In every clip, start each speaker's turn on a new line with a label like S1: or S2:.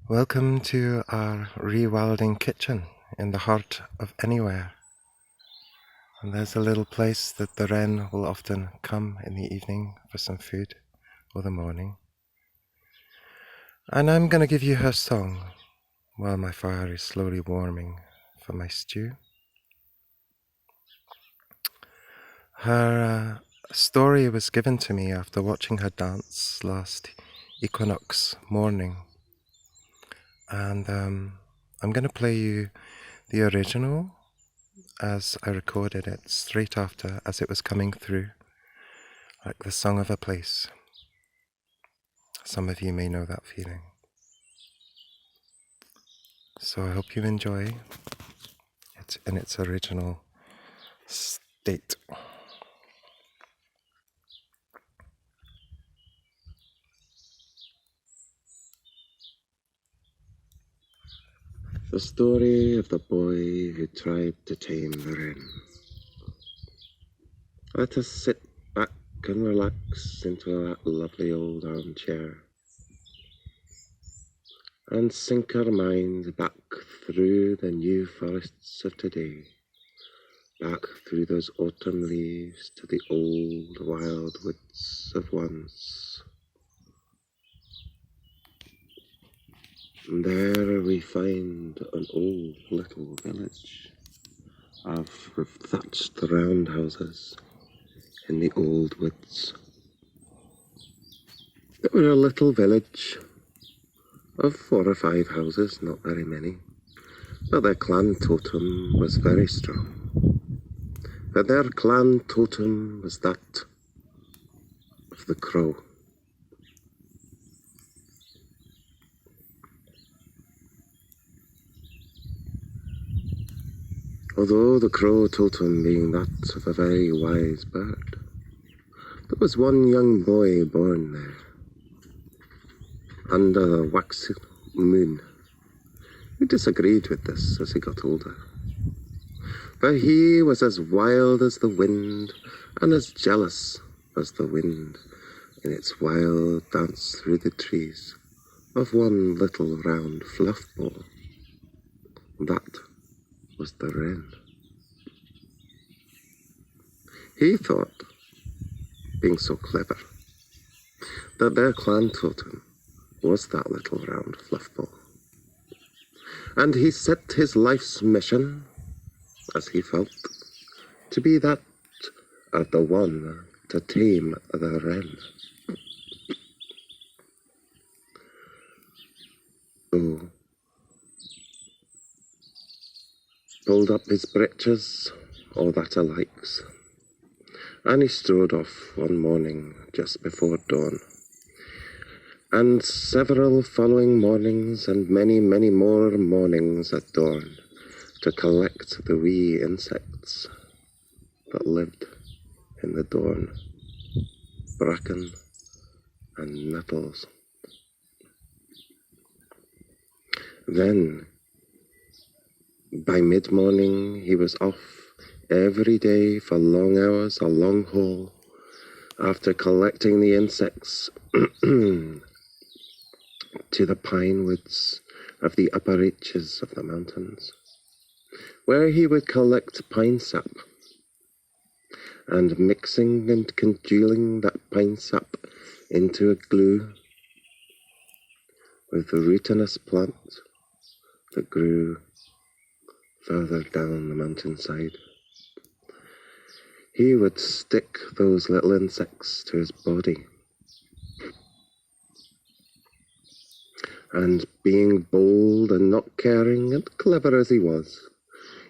S1: Welcome to our rewilding kitchen in the heart of anywhere. And there's a little place that the wren will often come in the evening for some food, or the morning. And I'm going to give you her song while my fire is slowly warming for my stew. Her story was given to me after watching her dance last equinox morning. And I'm going to play you the original as I recorded it straight after, as it was coming through, like the song of a place. Some of you may know that feeling. So I hope you enjoy it in its original state. The story of the boy who tried to tame the wren. Let us sit back and relax into that lovely old armchair and sink our minds back through the new forests of today, back through those autumn leaves to the old wild woods of once. And there we find an old little village of thatched round houses in the old woods. It was a little village of 4 or 5 houses, not very many, but their clan totem was very strong. For their clan totem was that of the crow. Although the crow totem being that of a very wise bird, there was one young boy born there, under the waxing moon, who disagreed with this as he got older. For he was as wild as the wind, and as jealous as the wind in its wild dance through the trees of one little round fluff ball. That was the wren. He thought, being so clever, that their clan totem was that little round fluff ball. And he set his life's mission, as he felt, to be that of the one to tame the wren. So, pulled up his breeches, all that a likes, and he strode off one morning just before dawn. And several following mornings, and many, many more mornings at dawn, to collect the wee insects that lived in the dawn, bracken and nettles. Then, by mid-morning, he was off every day for long hours, a long haul, after collecting the insects to the pine woods of the upper reaches of the mountains, where he would collect pine sap, and mixing and congealing that pine sap into a glue with the rootinous plant that grew further down the mountainside. He would stick those little insects to his body, and being bold and not caring and clever as he was,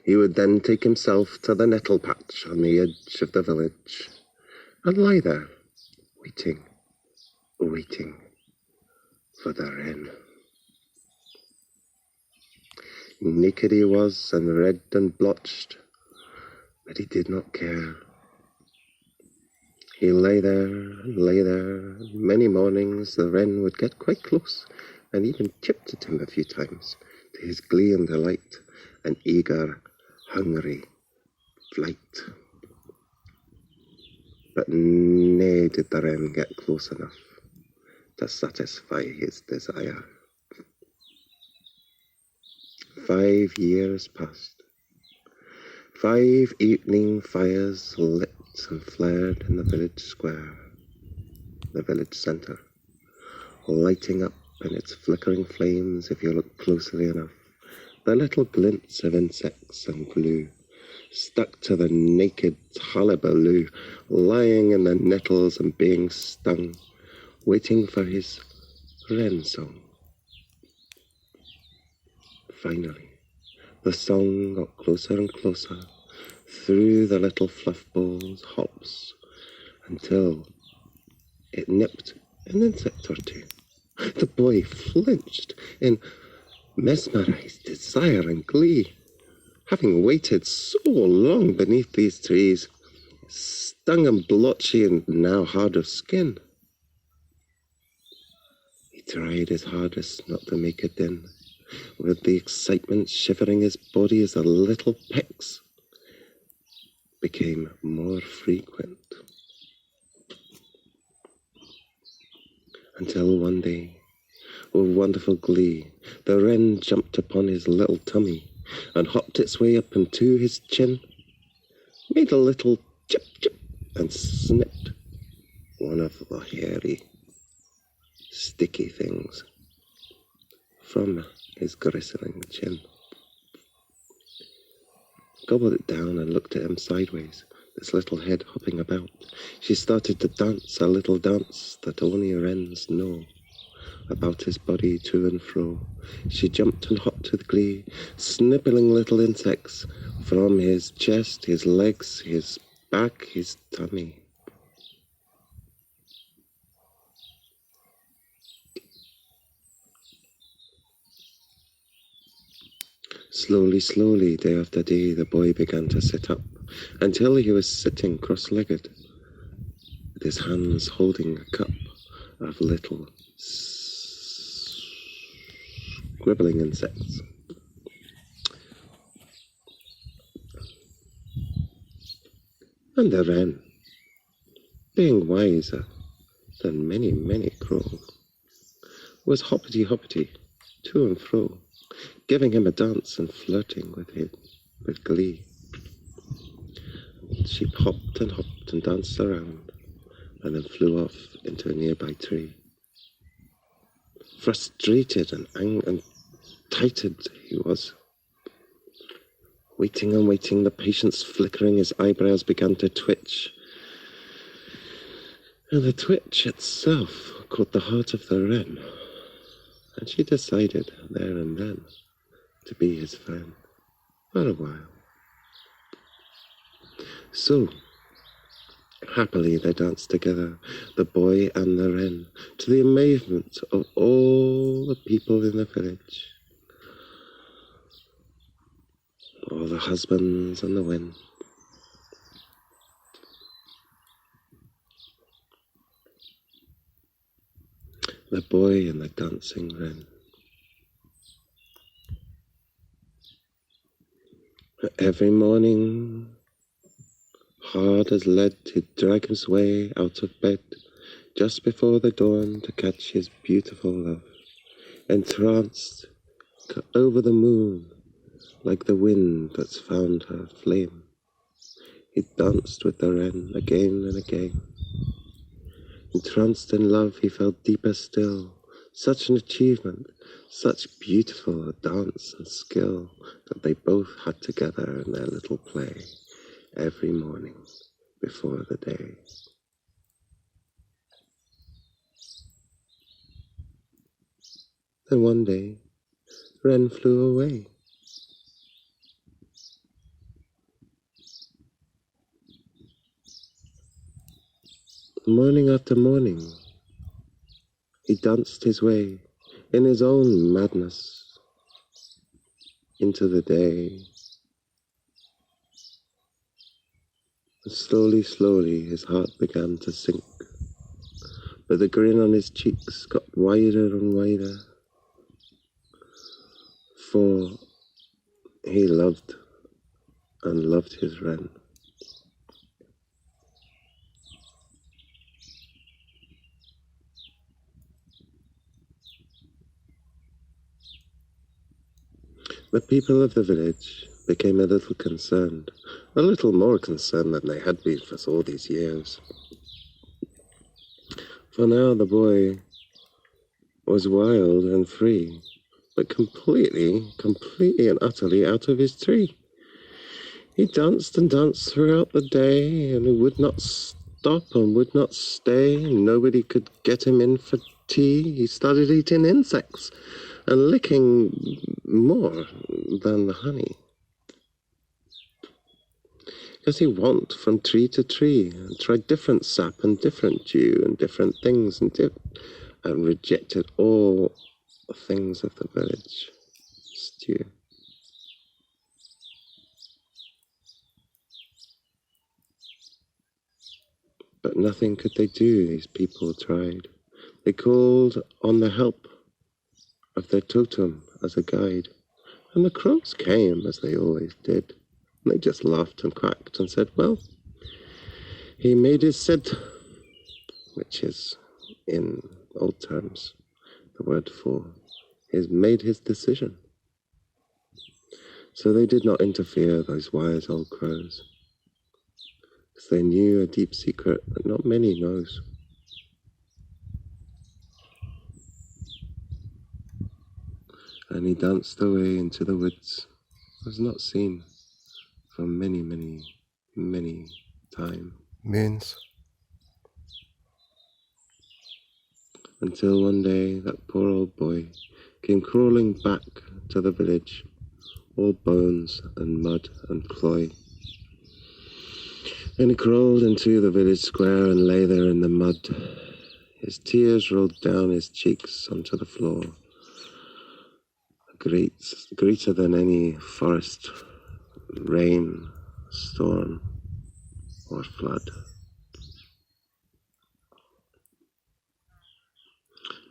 S1: he would then take himself to the nettle patch on the edge of the village, and lie there, waiting for the wren. Naked he was, and red and blotched, but he did not care. He lay there and lay there. Many mornings the wren would get quite close, and even chipped at him a few times, to his glee and delight, and eager, hungry flight. But nay did the wren get close enough to satisfy his desire. 5 years passed. 5 evening fires lit and flared in the village square, the village centre, lighting up in its flickering flames, if you look closely enough, the little glints of insects and glue, stuck to the naked hullabaloo, lying in the nettles and being stung, waiting for his wren song. Finally, the song got closer and closer, through the little fluff balls, hops, until it nipped an insect or two. The boy flinched in mesmerized desire and glee, having waited so long beneath these trees, stung and blotchy and now hard of skin. He tried his hardest not to make a din, with the excitement shivering his body as the little pecks became more frequent. Until one day, with wonderful glee, the wren jumped upon his little tummy and hopped its way up into his chin, made a little chip-chip, and snipped one of the hairy, sticky things from his glistening chin. Gobbled it down and looked at him sideways, its little head hopping about. She started to dance a little dance that only wrens know, about his body to and fro. She jumped and hopped with glee, snipping little insects from his chest, his legs, his back, his tummy. Slowly, slowly, day after day, the boy began to sit up, until he was sitting cross-legged, with his hands holding a cup of little scribbling insects. And the wren, being wiser than many, many crows, was hoppity-hoppity to and fro, giving him a dance and flirting with him with glee. She hopped and danced around, and then flew off into a nearby tree. Frustrated and tighted he was. Waiting and waiting, the patience flickering, his eyebrows began to twitch. And the twitch itself caught the heart of the wren, and she decided there and then to be his friend for a while. So, happily they danced together, the boy and the wren, to the amazement of all the people in the village, all the husbands and the women. The boy and the dancing wren. Every morning, hard as lead, he'd drag his way out of bed just before the dawn to catch his beautiful love, entranced over the moon like the wind that's found her flame. He danced with the wren again and again. Entranced in love, he felt deeper still. Such an achievement, such beautiful dance and skill that they both had together in their little play every morning before the day. Then one day, Wren flew away. Morning after morning, he danced his way in his own madness into the day. And slowly, slowly, his heart began to sink, but the grin on his cheeks got wider and wider, for he loved and loved his wren. The people of the village became a little concerned, a little more concerned than they had been for all these years. For now the boy was wild and free, but completely and utterly out of his tree. He danced and danced throughout the day, and he would not stop and would not stay. Nobody could get him in for tea. He started eating insects and licking more than honey. Because he went from tree to tree and tried different sap and different dew and different things and rejected all the things of the village stew. But nothing could they do, these people tried. They called on the help of their totem as a guide. And the crows came, as they always did. And they just laughed and quacked and said, well, he made his sid, which is, in old terms, the word for, he's made his decision. So they did not interfere, those wise old crows, because they knew a deep secret that not many knows. And he danced away into the woods, was not seen for many, many, many moons. Until one day that poor old boy came crawling back to the village, all bones and mud and cloy. And he crawled into the village square and lay there in the mud. His tears rolled down his cheeks onto the floor, greater than any forest, rain, storm, or flood.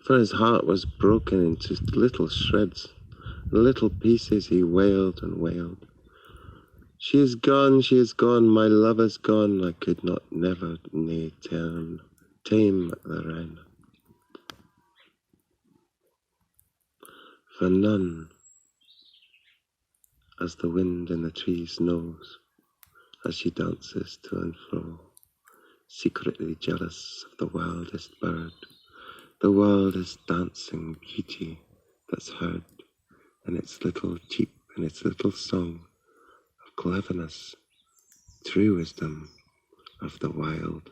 S1: For his heart was broken into little shreds, little pieces. He wailed and wailed. She is gone, my lover's gone, I could not never tame the wren. For none, as the wind in the trees knows, as she dances to and fro, secretly jealous of the wildest bird, the wildest dancing beauty that's heard in its little cheep and its little song of cleverness, true wisdom of the wild.